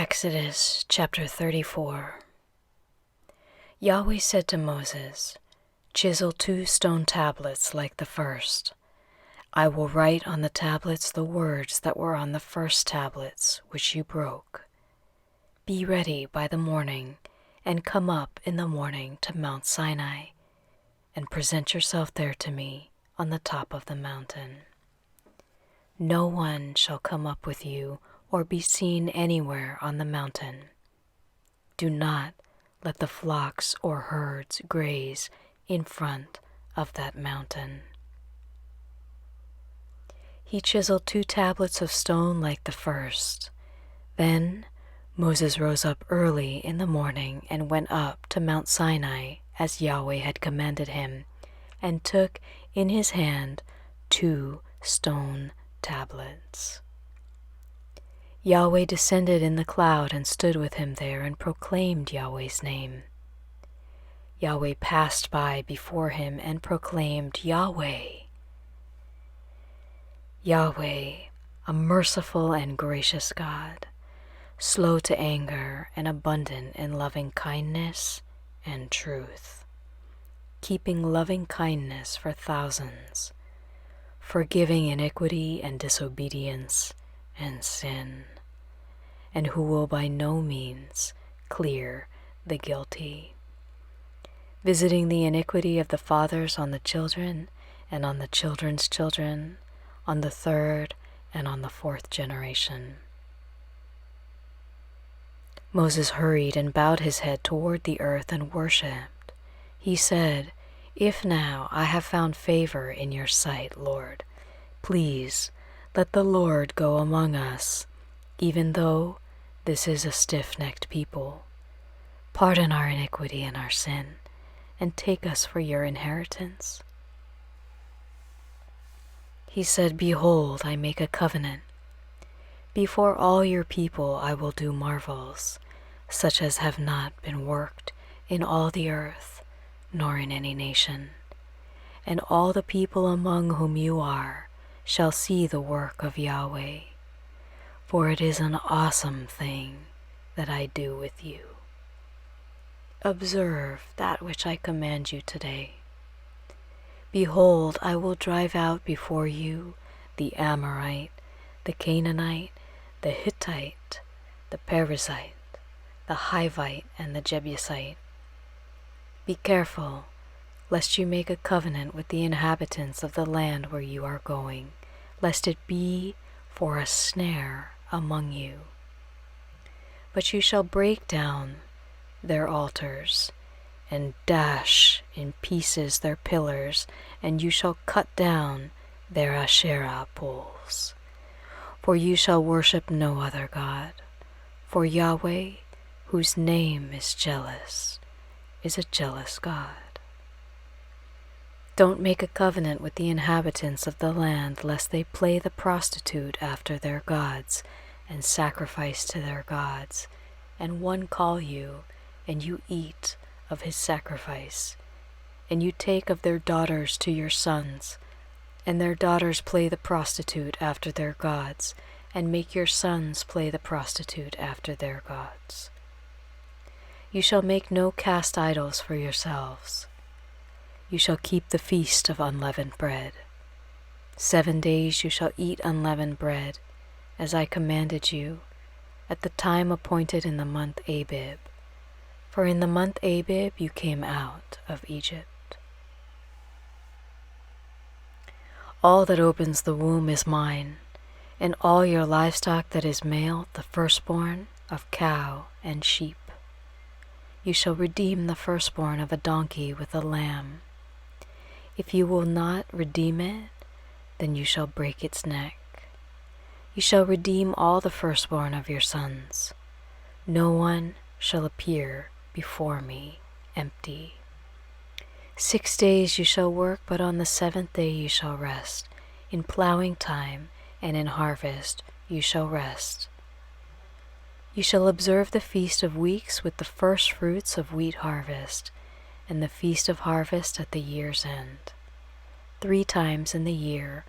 Exodus chapter 34. Yahweh said to Moses, "Chisel 2 stone tablets like the first. I will write on the tablets the words that were on the first tablets which you broke. Be ready by the morning, and come up in the morning to Mount Sinai, and present yourself there to me on the top of the mountain. No one shall come up with you or be seen anywhere on the mountain. Do not let the flocks or herds graze in front of that mountain." He chiseled 2 tablets of stone like the first. Then Moses rose up early in the morning and went up to Mount Sinai as Yahweh had commanded him, and took in his hand 2 stone tablets. Yahweh descended in the cloud and stood with him there and proclaimed Yahweh's name. Yahweh passed by before him and proclaimed, "Yahweh, Yahweh, a merciful and gracious God, slow to anger and abundant in loving kindness and truth, keeping loving kindness for thousands, forgiving iniquity and disobedience and sin, and who will by no means clear the guilty, visiting the iniquity of the fathers on the children and on the children's children, on the 3rd and on the 4th generation." Moses hurried and bowed his head toward the earth and worshipped. He said, "If now I have found favor in your sight, Lord, please let the Lord go among us, even though this is a stiff-necked people. Pardon our iniquity and our sin, and take us for your inheritance." He said, "Behold, I make a covenant. Before all your people I will do marvels, such as have not been worked in all the earth, nor in any nation. And all the people among whom you are shall see the work of Yahweh, for it is an awesome thing that I do with you. Observe that which I command you today. Behold, I will drive out before you the Amorite, the Canaanite, the Hittite, the Perizzite, the Hivite, and the Jebusite. Be careful, lest you make a covenant with the inhabitants of the land where you are going, lest it be for a snare among you. But you shall break down their altars, and dash in pieces their pillars, and you shall cut down their Asherah poles. For you shall worship no other God, for Yahweh, whose name is jealous, is a jealous God. Don't make a covenant with the inhabitants of the land, lest they play the prostitute after their gods, and sacrifice to their gods, and one call you, and you eat of his sacrifice, and you take of their daughters to your sons, and their daughters play the prostitute after their gods, and make your sons play the prostitute after their gods. You shall make no cast idols for yourselves. You shall keep the feast of unleavened bread. 7 days you shall eat unleavened bread, as I commanded you, at the time appointed in the month Abib. For in the month Abib you came out of Egypt. All that opens the womb is mine, and all your livestock that is male, the firstborn of cow and sheep. You shall redeem the firstborn of a donkey with a lamb. If you will not redeem it, then you shall break its neck. You shall redeem all the firstborn of your sons. No one shall appear before me empty. 6 days you shall work, but on the 7th day you shall rest. In plowing time and in harvest you shall rest. You shall observe the feast of weeks with the first fruits of wheat harvest, and the feast of harvest at the year's end. 3 times in the year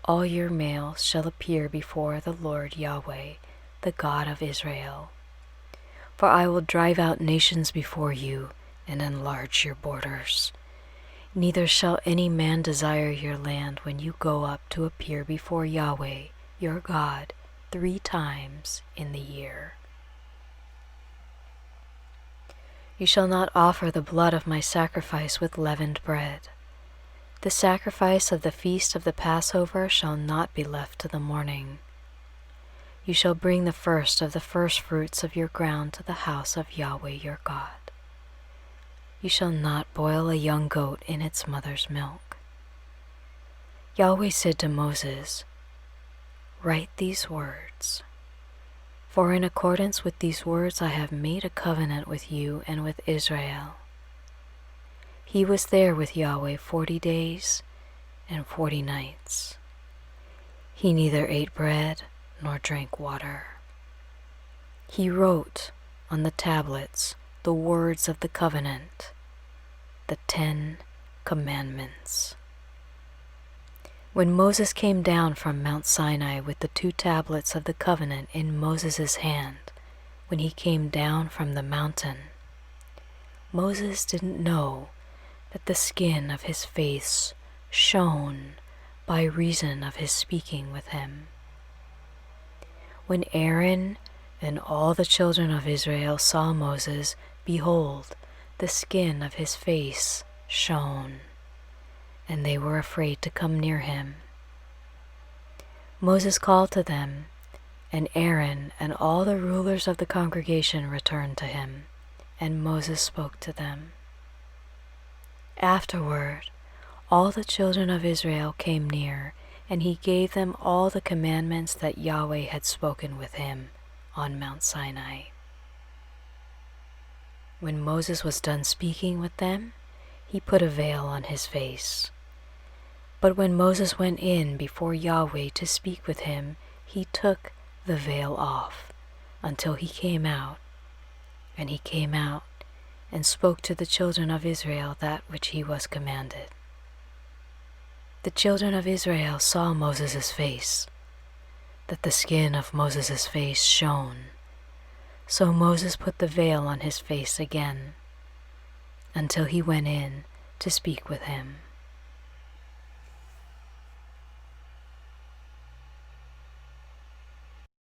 all your males shall appear before the Lord Yahweh, the God of Israel. For I will drive out nations before you and enlarge your borders. Neither shall any man desire your land when you go up to appear before Yahweh, your God, 3 times in the year. You shall not offer the blood of my sacrifice with leavened bread. The sacrifice of the feast of the Passover shall not be left to the morning. You shall bring the first of the firstfruits of your ground to the house of Yahweh your God. You shall not boil a young goat in its mother's milk. Yahweh said to Moses, "Write these words, for in accordance with these words I have made a covenant with you and with Israel." He was there with Yahweh 40 days and 40 nights. He neither ate bread nor drank water. He wrote on the tablets the words of the covenant, the 10 Commandments. When Moses came down from Mount Sinai with the 2 tablets of the covenant in Moses' hand, when he came down from the mountain, Moses didn't know that the skin of his face shone by reason of his speaking with him. When Aaron and all the children of Israel saw Moses, behold, the skin of his face shone, and they were afraid to come near him. Moses called to them, and Aaron and all the rulers of the congregation returned to him, and Moses spoke to them. Afterward, all the children of Israel came near, and he gave them all the commandments that Yahweh had spoken with him on Mount Sinai. When Moses was done speaking with them, he put a veil on his face. But when Moses went in before Yahweh to speak with him, he took the veil off until he came out. And he came out and spoke to the children of Israel that which he was commanded. The children of Israel saw Moses' face, that the skin of Moses' face shone. So Moses put the veil on his face again, until he went in to speak with him.